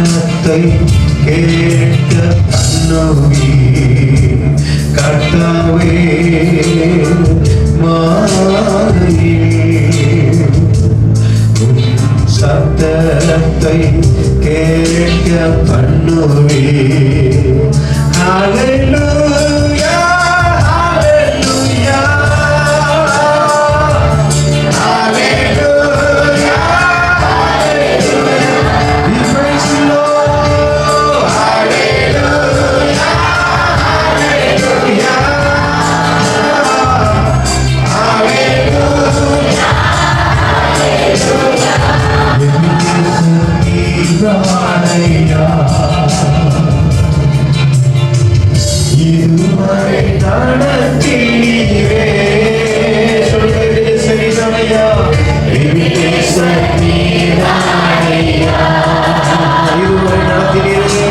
சத்தத்தை கேட்க பண்ணுவி கர்த்தாவே மாலையே சத்தத்தை கேட்க பண்ணுவி ஹல்லேலூயா ஹல்லேலூயா ஹல்லேலூயா we praise you Lord hallelujah hallelujah hallelujah இதுவரை நடத்தினீரே சொல்லுகிறது சரிதானையா இதுவரை நடத்தினீரே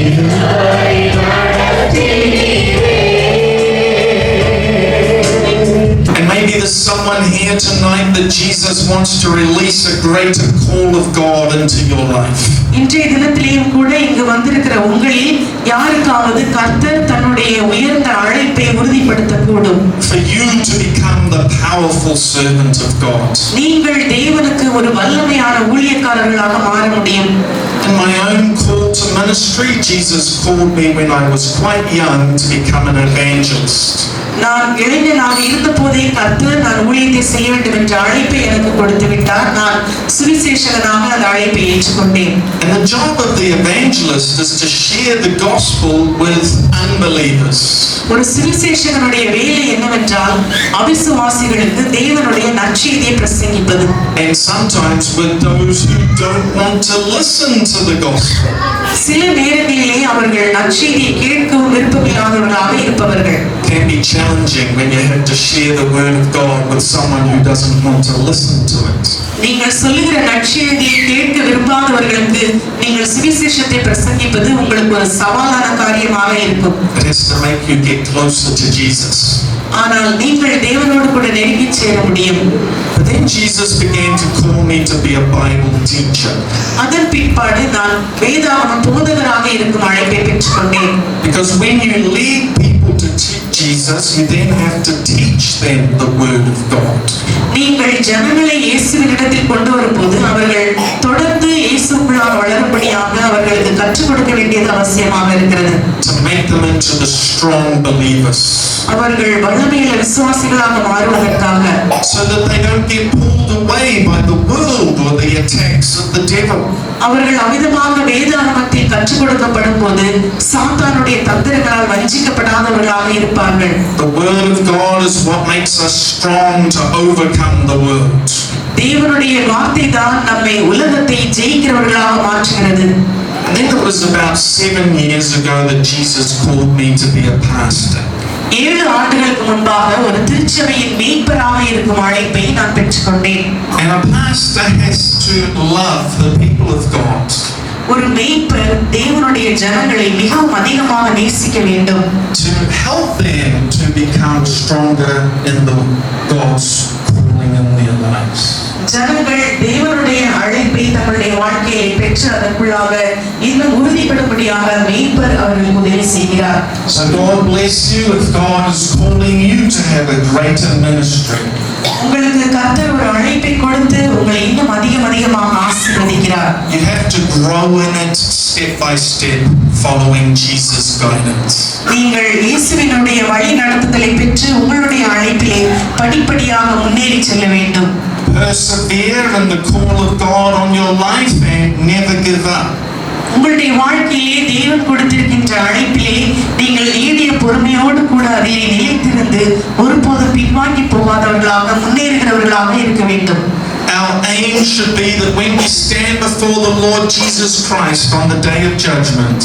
இதுவரை நடத்தினீரே. And maybe there's someone here tonight that Jesus wants to release a greater call of God into your life. இன்றைய தினத்திலேயும் கூட இங்கு வந்திருக்கிற உங்களில் யாருக்காவது கர்த்தர் தன்னுடைய உயர்ந்த அழைப்பை உறுதிப்படுத்தக்கூடும். For you to become the powerful servant of God. நீங்கள் தேவனுக்கு ஒரு வல்லமையான ஊழியக்காரர்களாக மாற முடியும். In my own call to ministry, Jesus called me when I was quite young to become an evangelist. நான் இளைஞனாக இருந்த போதே கர்த்தர் நான் ஊழியத்தை செய்ய வேண்டும் என்ற அழைப்பை எனக்கு கொடுத்து விட்டார். நான் சுவிசேஷகனாக அந்த அழைப்பை ஏற்றுக்கொண்டேன். And the job of the evangelist is to share the gospel with unbelievers. ஒரு சுவிசேஷகனுடைய வேலை என்னவென்றால் அவிசுவாசிகளுக்கு தேவனுடைய நற்செய்தியை பிரசங்கிப்பது. And sometimes with those who don't want to listen to the gospel. சில நேரங்களிலே அவர்கள் நற்செய்தியை கேட்கவும் விருப்பமில்லாதவர்களாக இருப்பவர்கள். Can be challenging when you have to share the word of God with someone who doesn't want to listen to it. நீங்கள் சொல்லுகிற நற்செய்தியை கேட்க விரும்பாதவர்களுக்கு நீங்கள் சுவிசேஷத்தை பிரசங்கிப்பது உங்களுக்கு ஒரு சவாலான காரியமாக இருக்கும். It has to make you get closer to Jesus. ஆனால் நீங்கள் தேவனோடு கூட நெருங்கி சேர முடியும். But then Jesus began to call me to be a Bible teacher. அதன் பிற்பாடு நான் வேதாகம போதகராக இருக்கும் அழைப்பை பெற்றுக்கொண்டேன். Because when you lead people to Jesus, you then have to teach them the word of God. நீங்கள் ஜனங்களை இயேசுவினிடத்தில் கொண்டு வரும்போது அவர்கள் தொடர்ந்து இயேசுக்குள்ளாக வளரும்படியாக அவர்களுக்கு கற்றுக் கொடுக்க வேண்டியது அவசியமாக இருக்கிறது. To make them into the strong believers. அவர்கள் வல்லமையுள்ள விசுவாசிகளாக மாறுவதற்காக. So that they don't get pulled away by the world or the attacks of the devil. அவர்கள் அமிதமாக வேதாகமத்தை கற்றுக் கொடுக்கப்படும் போது சாத்தானுடைய தந்திரங்களால் வஞ்சிக்கப்படாதவர்களாக இருப்பார்கள். The word of God is what makes us strong to overcome the world. தேவனுடைய வார்த்தை தான் நம்மை உலகத்தை ஜெயிக்கிறவர்களாக மாற்றுகிறது. I think it was about 7 years ago that Jesus called me to be a pastor. 7 ஆண்டுகளுக்கு முன்பாக ஒரு திருச்சபையின் மேய்ப்பராக இருக்கும் அழைப்பை நான் பெற்றுக்கொண்டேன். And a pastor has to love the people of God. ஒரு மேய்ப்பர் தேவனுடைய ஜனங்களை மிகவும் அதிகமாக நேசிக்க வேண்டும். To help them to become stronger in the God's calling in their lives. ஜனங்கள் தேவனுடைய அழைப்பை தங்களுடைய வாழ்க்கையை பெற்று அதற்குள்ளாக இன்னும் உறுதிப்படும்படியாக மேய்ப்பர் அவர்களுக்கு உதவி செய்கிறார். So God bless you if God is calling you to have a greater ministry. உங்களுக்கு கர்த்தர் ஒரு அழைப்பை கொடுத்து உங்களை இன்னும் அதிகமாக ஆசீர்வதிக்கிறார். You have to grow in it step by step, following Jesus' guidance. நீங்கள் இயேசுவினுடைய வழி நடத்துதலை பெற்று உங்களுடைய அழைப்பிலே படிப்படியாக முன்னேறி செல்ல வேண்டும். Persevere in the call of God on your life and never give up. உங்களுடைய வாழ்க்கையிலே தேவன் கொடுத்திருக்கின்ற அழைப்பிலே நீங்கள் நீடிய பொறுமையோடு கூட அதிலே நிலைத்திருந்து ஒருபோதும் பின்வாங்கி போகாதவர்களாக முன்னேறுகிறவர்களாக இருக்க வேண்டும். Our aim should be that when we stand before the Lord Jesus Christ on the day of judgment,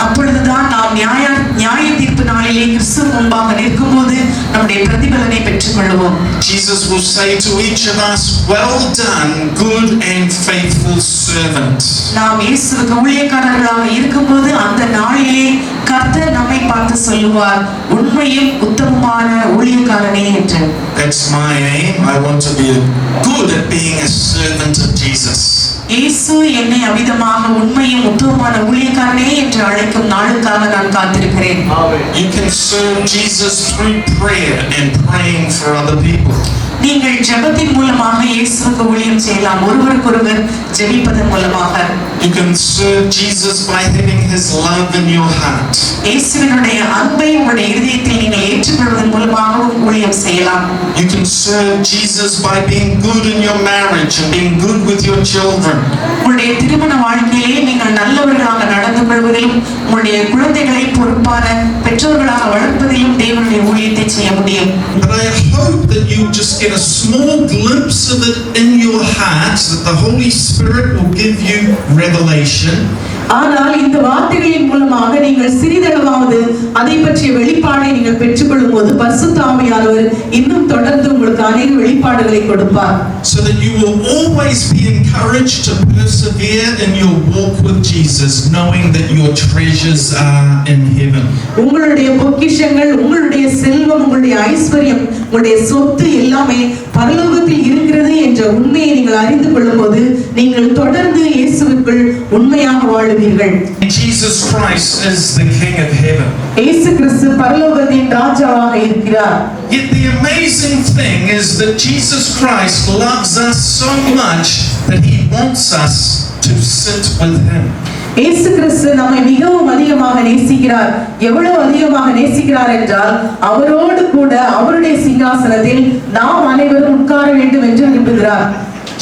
அப்பொழுதுதான் நாம் நியாய தீர்ப்பு நாளிலே கிறிஸ்து முன்பாக நிற்கும்போது நம்முடைய பிரதிபலனை பெற்றுக்கொள்வோம். Jesus will say to each of us, "Well done, good and faithful servant." நாம் இயேசுவுக்கு ஊழியக்காரர்களாக இருக்கும்போது அந்த நாளிலே கர்த்தர் நம்மை பார்த்து சொல்லுவார், உண்மையும் உத்தமமான ஊழியக்காரனே என்று. That's my aim. I want to be good at being a servant of Jesus. இயேசு என்னை அவிதமாக உண்மையும் உத்தமமான ஊழியக்காரனே என்று அழைக்கும் நாளுக்காக நான் காத்திருக்கிறேன். You can serve Jesus through prayer and praying for other people. நீங்கள் ஜெபத்தின் மூலமாக இயேசுவுக்கு ஊழியம் செய்யலாம், ஒருவருக்கொருவர் ஜெபிப்பதன் மூலமாக. You can serve Jesus by having his love in your heart. இயேசுவினுடைய அன்பை உங்களுடைய இதயத்தில் நீங்கள் ஏற்றுக்கொள்வதன் மூலமாகவும் ஊழியம் செய்யலாம். You can serve Jesus by being good in your marriage and being good with your children. உங்களுடைய திருமண வாழ்க்கையிலே நீங்கள் நல்லவர்களாக நடந்து கொள்வதிலும் உங்களுடைய குழந்தைகளை பொறுப்பான பெற்றோர்களாக வளர்ப்பதிலும் தேவனுடைய ஊழியத்தை செய்ய முடியும். But I hope that you just get a small glimpse of it in your heart, that the Holy Spirit will give you revelation. ஆனால் இந்த வார்த்தைகளின் மூலமாக நீங்கள் சிறிதளவாவது அதை பற்றிய வெளிப்பாடை நீங்கள் பெற்றுக்கொள்ளும் போது பரிசுத்த ஆவியானவர் இன்னும் தொடர்ந்து உங்களுக்கு அநேக வெளிப்பாடுகளை கொடுப்பார். So that you will always be encouraged to persevere in your walk with Jesus, knowing that your treasures are in heaven. உங்களுடைய பொக்கிஷங்கள், உங்களுடைய செல்வம், உங்களுடைய ஐஸ்வர்யம், உங்களுடைய சொத்து எல்லாமே பரலோகத்தில் இருக்கிறது என்ற உண்மையை நீங்கள் அறிந்து கொள்ளும் போது நீங்கள் தொடர்ந்து இயேசுவுக்குள் உண்மையாக வாழுவீர்கள். Jesus Christ is the King of heaven. இயேசு கிறிஸ்து பரலோகத்தின் ராஜாவாக இருக்கிறார். Yet the amazing thing is that Jesus Christ loves us so much that he wants us to sit with him. இயேசு கிறிஸ்து நம்மை மிகவும் அதிகமாக நேசிக்கிறார். எவ்வளவு அதிகமாக நேசிக்கிறார் என்றால் அவரோடு கூட அவருடைய சிங்காசனத்தில் நாம் அனைவரும் உட்கார வேண்டும் என்று விரும்புகிறார்.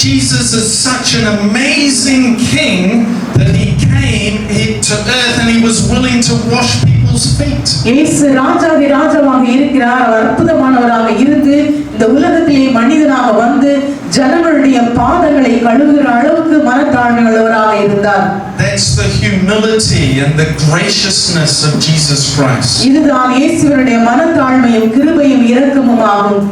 Jesus is such an amazing king that he came to earth and he was willing to wash people's feet. இயேசு ராஜாவாக இருக்கிறார். அவர் அற்புதமானவராக இருந்து இந்த உலகத்திலே மனிதனாக வந்து ஜனங்களுடைய பாதங்களை கழுவுகிற அளவுக்கு மனத்தாழ்மை உள்ளவராக இருந்தார். That's the humility and the graciousness of Jesus Christ. இதுதான் இயேசுவினுடைய மனத்தாழ்மையும் கிருபையும் இரக்கமும் ஆகும்.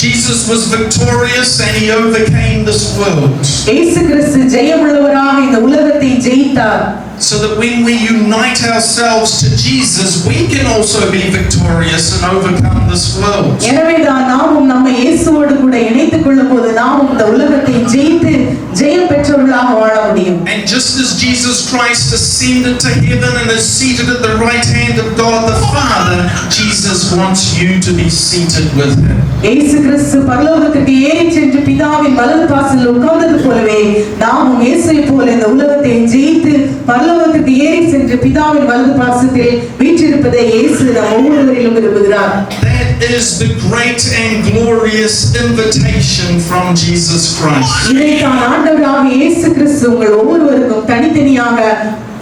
Jesus was victorious and he overcame this world. இயேசு கிறிஸ்து ஜெயமுள்ளவராக இந்த உலகத்தை ஜெயித்தார். So that when we unite ourselves to Jesus, we can also be victorious and overcome this world. எனவேதான் நாமும் நம்மை இயேசுவோடு கூட இணைத்துக் கொள்ளும்போது நாமும் இந்த உலகத்தை ஜெயித்து ஜெயம் பெற்றவர்களாக வாழ முடியும். And just as Jesus Christ ascended to heaven and is seated at the right hand of God the Father, Jesus wants you to be seated with him. இயேசு கிறிஸ்து பரலோகத்துக்கு ஏறி சென்று பிதாவின் வலது பாதத்தில் உட்கார்ந்தது போலவே நாமும் இயேசுவை போல இந்த உலகத்தை ஜெயித்து பரலோகத்துக்கு ஏறி சென்று பிதாவின் வலது பாதத்தில் வீற்றிருப்பதை இயேசு நம் ஒவ்வொருவரிலும் விரும்புகிறார். That is the great and glorious invitation from Jesus Christ. இதைத்தான் ஆண்டவராக இயேசு கிறிஸ்து உங்கள் ஒவ்வொருவருக்கும் தனித்தனியாக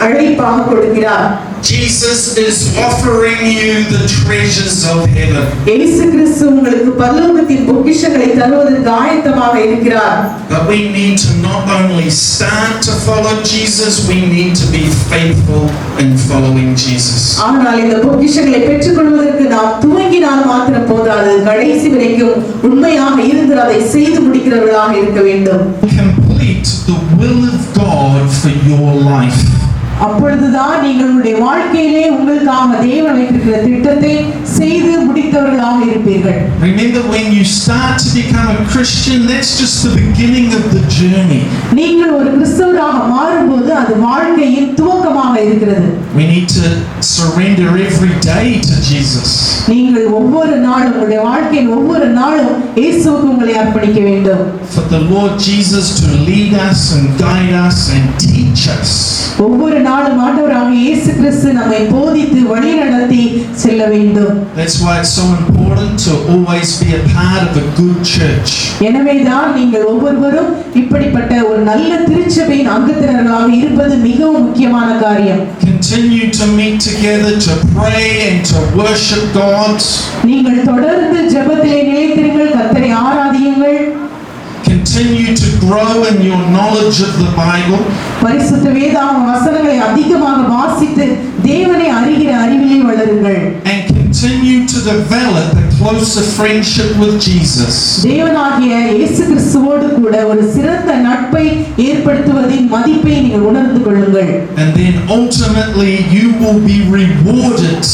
அழைப்பாக கொடுக்கிறார். Jesus is offering you the treasures of heaven. இயேசு கிறிஸ்து உங்களுக்கு பரலோகத்தின் பொக்கிஷங்களை தருவதற்கு ஆயத்தமாக இருக்கிறார். But we need to not only start to follow Jesus, we need to be faithful in following Jesus. ஆனால் இந்த பொக்கிஷங்களை பெற்றுக்கொள்வதற்கு நாம் துவங்கினால் மாத்திரம் போதாது, கடைசி வரைக்கும் உண்மையாக இருந்து அதை செய்து முடிக்கிறவர்களாக இருக்க வேண்டும். Complete the will of God for your life. அப்பொழுதுதான் நீங்களுடைய வாழ்க்கையிலே உங்களுக்காக தேவன் வைத்திருக்கிற திட்டத்தை செய்து முடித்தவர்களாக இருப்பீர்கள். Remember, when you start to become a Christian, that's just the beginning of the journey. நீங்கள் ஒரு கிறிஸ்தவராக மாறும்போது அது வாழ்க்கையின் துவக்கமாக இருக்கிறது. We need to surrender every day to Jesus. நீங்கள் ஒவ்வொரு நாளும் உங்களுடைய வாழ்க்கையின் ஒவ்வொரு நாளும் இயேசுவுக்கு உங்களை அர்ப்பணிக்க வேண்டும். For the Lord Jesus to lead us and guide us and teach us. ஒவ்வொரு நாளும் ஆண்டவராகிய இயேசு கிறிஸ்து நம்மை போதித்து வழிநடத்தி செல்ல வேண்டும். That's why it's so important to always be a part of a good church. எனவேதான் நீங்கள் ஒவ்வொருவரும் இப்படிப்பட்ட ஒரு நல்ல திருச்சபையின் அங்கத்தினர்களாக இருப்பது மிகவும் முக்கியமான காரியம். Continue to meet together to pray and to worship God. நீங்கள் தொடர்ந்து ஜெபத்திலே நிலைத்திருங்கள், கர்த்தரை ஆராதியுங்கள். Continue to grow in your knowledge of the Bible. பரிசுத்த வேதாகம வசனங்களை அதிகமாக வாசித்து தேவனை அறிகிற அறிவிலே வளருங்கள். And continue to develop a closer friendship with Jesus. தேவனாகிய இயேசு கிறிஸ்துவோடு கூட ஒரு சிறந்த நட்பை ஏற்படுத்துவதின் மதிப்பை நீங்கள் உணர்ந்து கொள்ளுங்கள். And then ultimately you will be rewarded.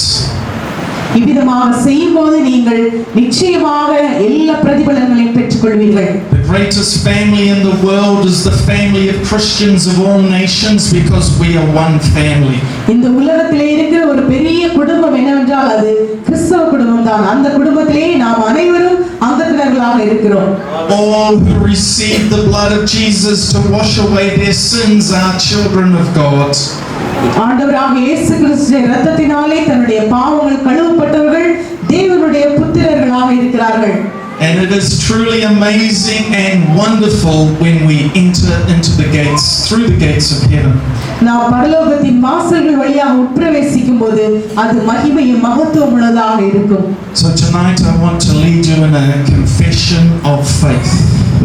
இவ்விதமாக செய்யும்போது நீங்கள் நிச்சயமாக எல்லா பிரதிபலன்களையும் பெற்றுக்கொள்வீர்கள். greatest family in the world is the family of Christians of all nations because we are one family. இந்த உலகத்திலே இருக்கிற ஒரு பெரிய குடும்பம் என்னவென்றால் அது கிறிஸ்தவ குடும்பம் தான். அந்த குடும்பத்திலே நாம் அனைவரும் அங்கத்தினர்களாக இருக்கிறோம். All who receive the blood of Jesus to wash away their sins are children of God. ஆண்டவராக இயேசு கிறிஸ்துவின் இரத்தத்தினாலே தன்னுடைய பாவங்கள் கழுவப்பட்டவர்கள் தேவனுடைய புத்திரர்களாக இருக்கிறார்கள். And it is truly amazing and wonderful when we enter into the gates, through the gates of heaven. நாம் பரலோகத்தின் வாசல்கள் வழியாக உட்பிரவேசிக்கும் போது அது மகிமையும் மகத்துவம் உள்ளதாக இருக்கும். So tonight I want to lead you in a confession of faith.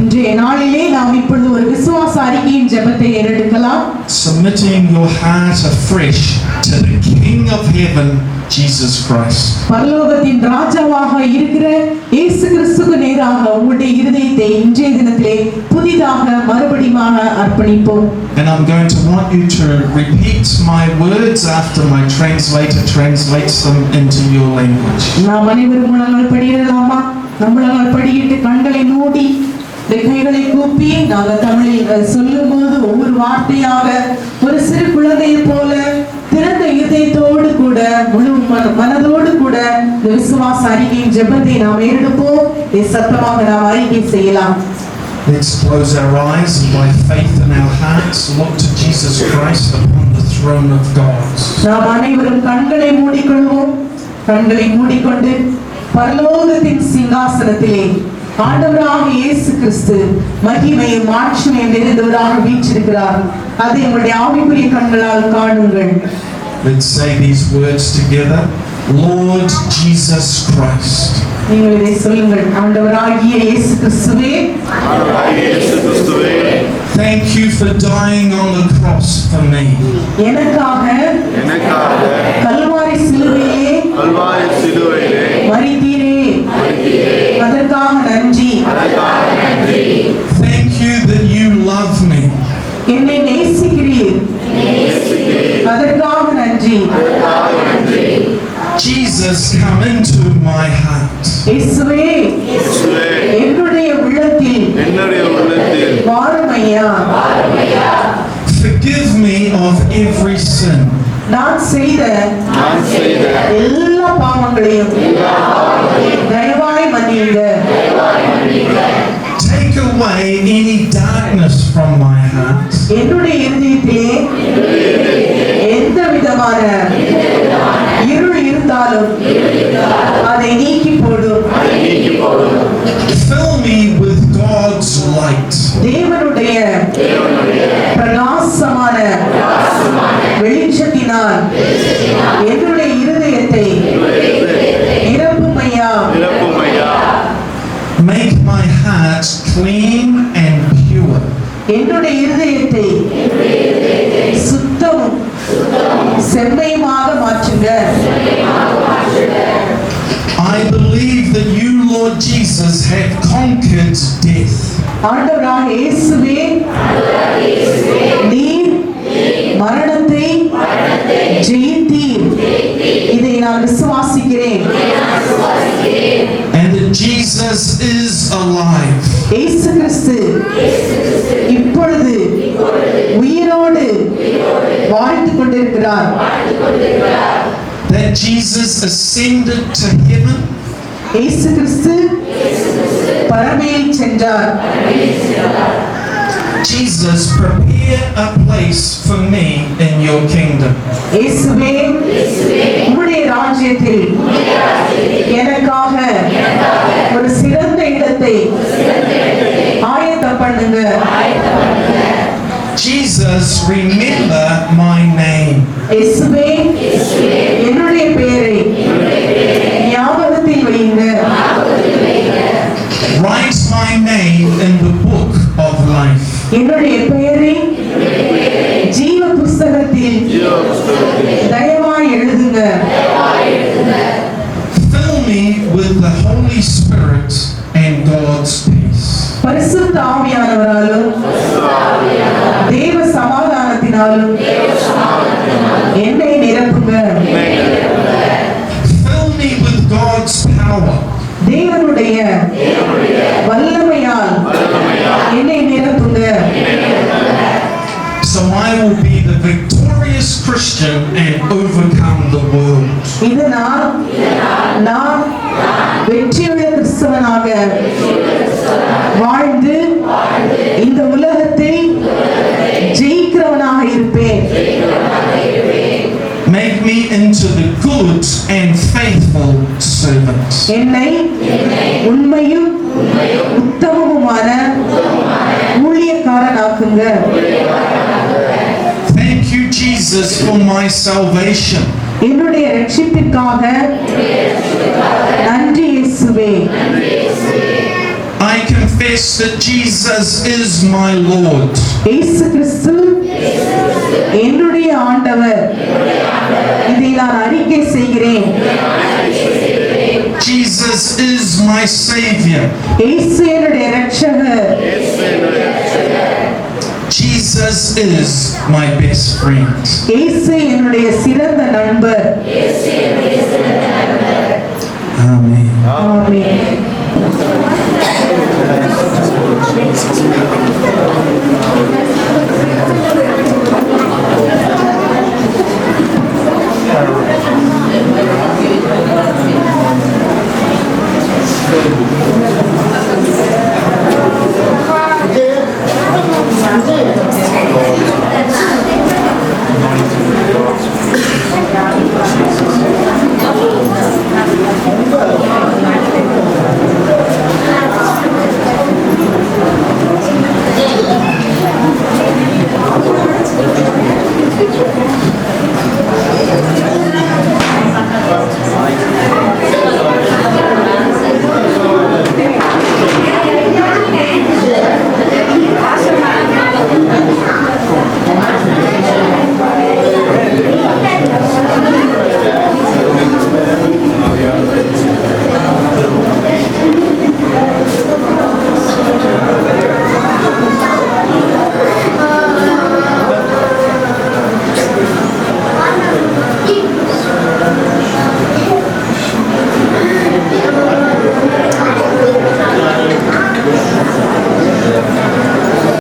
இன்றைய நாளிலே நாம் இப்பொழுது ஒரு விசுவாச அறிக்கையின் ஜெபத்தை ஏறெடுக்கலாம். Submitting your heart afresh to the King of heaven, Jesus Christ. பரலோகத்தின் ராஜாவாக இருக்கிற இயேசு கிறிஸ்துவுக்கு நேராக உங்களுடைய இருதயத்தை இன்றைய தினத்திலே புதிதாக மறுபடியுமாக அர்ப்பணிப்போம். And I'm going to want you to repeat my words after my translator translates them into your language. நாம் அனைவரும் முழங்கால் படியிடலாமா? முழங்கால் படியிட்டு கண்களை மூடி கைகளை கூப்பி நாங்கள் தமிழில் சொல்லும்போது ஒவ்வொரு வார்த்தையாக ஒரு சிறு குழந்தையை போல திறந்த இதயத்தோடு கூட முழு மனதோடு கூட இந்த விசுவாச அறிக்கையின் ஜெபத்தை நாம் ஏறெடுப்போம். இதை சத்தமாக நாம் அறிக்கை செய்யலாம். Let's close our eyes and by faith in our hearts look to Jesus Christ upon the throne of God. நாம் அனைவரும் கண்களை மூடிக்கொள்வோம். கண்களை மூடிக்கொண்டு பரலோகத்தின் சிங்காசனத்திலே ஆண்டவராக இயேசு கிறிஸ்து மகிமையும் மாட்சிமையும் நிறைந்தவராக வீற்றிருக்கிறார். அதை உங்களுடைய ஆவிக்குரிய கண்களால் காணுங்கள். Let's say these words together. Lord Jesus Christ. நீங்கள் இதை சொல்லுங்கள். ஆண்டவராகிய இயேசு கிறிஸ்துவே, thank you for dying on the cross for me. எனக்காக கல்வாரி சிலுவையிலே மரித்தீரே, அதற்காக நன்றி. Thank you that you love me. என்னை நேசிக்கிறீர், அதற்காக நன்றி. Jesus, come into my heart. இயேசுவே, என்னுடைய உள்ளத்தில் வாரும் ஐயா. Forgive me of every sin. நான் செய்த எல்லா பாவங்களையும் தயவாய் மன்னியுங்க. Take away any darkness from my heart. என்னுடைய இருதயத்திலே எந்த விதமான இருள் இருந்தாலும் அதை நீக்கி போடும். Fill me with God's light. தேவனுடைய பிரகாசமான வெளிச்சத்தினால் என்னுடைய இருதயத்தை நிரப்பும் ஐயா. Make my heart clean and pure. என்னுடைய இருதயத்தை சுத்தமும் செம்மையுமாக மாற்றுங்க. I believe that you, Lord Jesus, have conquered death. ஆண்டவராக இயேசுவே, நீர் மரணத்தை ஜெயித்தீர். இதை நான் விசுவாசிக்கிறேன். And that Jesus is alive. இயேசு கிறிஸ்து இப்பொழுது உயிரோடு வாழ்ந்து கொண்டிருக்கிறார். That Jesus ascended to heaven. இயேசு கிறிஸ்து பரமேல் சென்றார். Jesus, prepare a place for me in your kingdom. இயேசுவே, உம்முடைய ராஜ்யத்தில் எனக்காக ஒரு சிறந்த இடத்தை ஆயத்தம் பண்ணுங்க. Jesus, remember my name. இயேசுவே, என்னுடைய பெயரை ஞாபகத்தில் வையுங்க. Write my name in the book of life. என்னுடைய பெயரை ஜீவ புஸ்தகத்தில் தயவாய் எழுதுங்க. Fill me with the Holy Spirit and God's peace. பரிசுத்த ஆவியானவராலும் தேவ சமாதானத்தினாலும் என்னை நிரப்புங்க. Fill me with God's power. தேவனுடைய வல்லமையால் I will be the victorious Christian and overcome the world. இதனால் நான் வெற்றியுள்ள கிறிஸ்தவனாக வாழ்ந்து இந்த உலகத்தை ஜெயிக்கிறவனாக இருப்பேன். Make me into the good and faithful servant. என்னை உண்மையும் உத்தமமுமான ஊழியக்காரனாக்குங்க. Thank you, Jesus, for my salvation. என்னுடைய ரட்சிப்பிற்காக நன்றி இயேசுவே. I confess that Jesus is my Lord. இயேசு கிறிஸ்து என்னுடைய ஆண்டவர். இதை நான் அறிக்கை செய்கிறேன். Jesus is my Savior. இயேசு என்னுடைய இரட்சகர். Jesus is my best friend. இயேசு என்னுடைய சிறந்த நண்பர். Amen. ஆமென்.